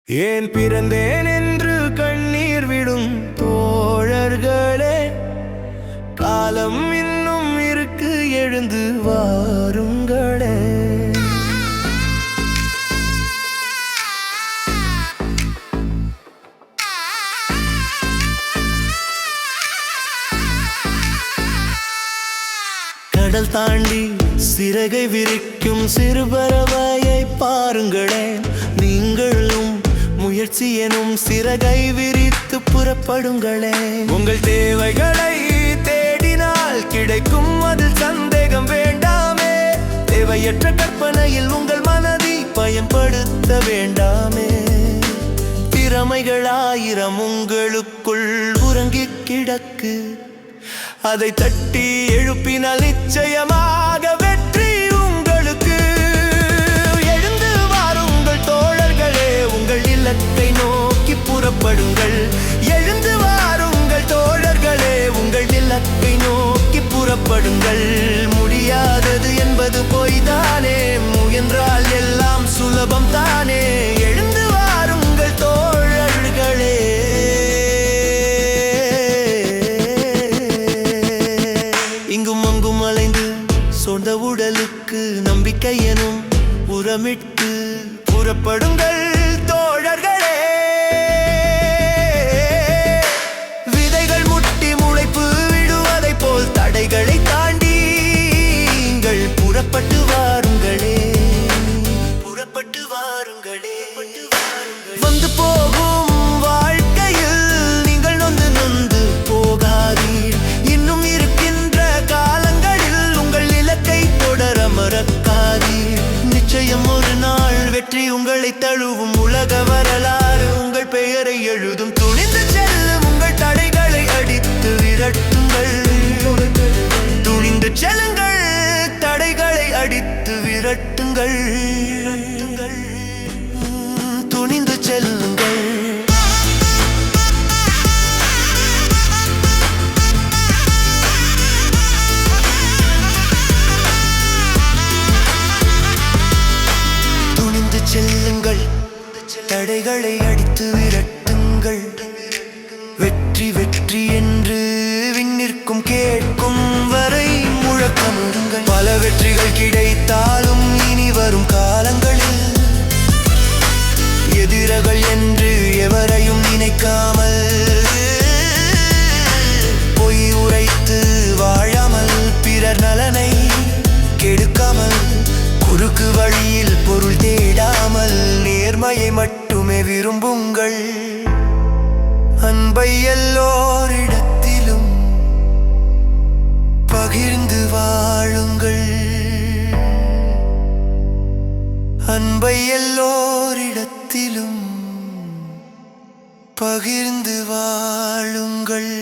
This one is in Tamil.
ஏன் பிறந்தேன் என்று கண்ணீர் விடும் தோழர்களே, காலம் இன்னும் இருக்கு, எழுந்து வாருங்களே. கடல் தாண்டி சிறகை விரிக்கும் சிறுபறவையை பாருங்களேன். நீங்களும் முயற்சி எனும் சிறகை விரித்து புறப்படுங்களே. உங்கள் தேவைகளை தேடினால் கிடைக்கும், அதில் சந்தேகம் வேண்டாமே. தேவையற்ற கற்பனையில் உங்கள் மனதை பயன்படுத்த வேண்டாமே. திறமைகள் 1000 உங்களுக்குள் உறங்கிக் கிடக்கு, அதை தட்டி எழுப்பினால் நிச்சயமாக வெற்றி உங்களுக்கு. எழுந்து வாருங்கள் தோழர்களே, உங்கள் இலக்கை நோக்கி புறப்படுங்கள். எழுந்து வாருங்கள் தோழர்களே, உங்கள் இலக்கை நோக்கி புறப்படுங்கள். முடியாதது என்பது பொய்தானே, முயன்றால் எல்லாம் சுலபம் தானே. எழுந்து வாருங்கள் தோழர்களே. இங்கும் அங்கும் அலைந்து சொந்த உடலுக்கு நம்பிக்கை எனும் உரமிட்டு புறப்படுங்கள் தோழர்களே. விதைகள் முட்டி முளைப்பு விடுவதை போல் தடைகளை தாண்டி நீங்கள் புறப்பட்டு வாருங்களே. புறப்பட்டு வாருங்களே. வந்து போகும் வாழ்க்கையில் நீங்கள் நொந்து நொந்து போகாதீர். இன்னும் இருக்கின்ற காலங்களில் உங்கள் இலக்கை தொடர மறக்காதீர். நிச்சயம் ஒரு நாள் வெற்றி உங்களை தழுவும். உலக வரலாறு உங்கள் பெயரை எழுதும். துணிந்து செல்லும் உங்கள் தடைகளை அடித்து விரட்டுங்கள். துணிந்து செல்லுங்கள், தடைகளை அடித்து விரட்டுங்கள். துணிந்து செல்லுங்கள். துணிந்து செல்லுங்கள், தடைகளை அடித்து விரட்டுங்கள். வெற்றி வெற்றி என்று விண்ணிற்கும் கேட்கும் வரை முழக்கமிடுங்கள். பல வெற்றிகள் கிடைத்தாலும் இனி வரும் காலங்களில் எதிரிகள் என்று எவரையும் நினைக்காமல், பொய் உரைத்து வாழாமல், பிறர் நலனை கெடுக்காமல், குறுக்கு வழியில் பொருள் தேடாமல், நேர்மையை மட்டுமே விரும்புங்கள். அன்பை எல்லோரிடத்திலும் பகிர்ந்து வாழுங்கள். அன்பை எல்லோரிடத்திலும் பகிர்ந்து வாழுங்கள்.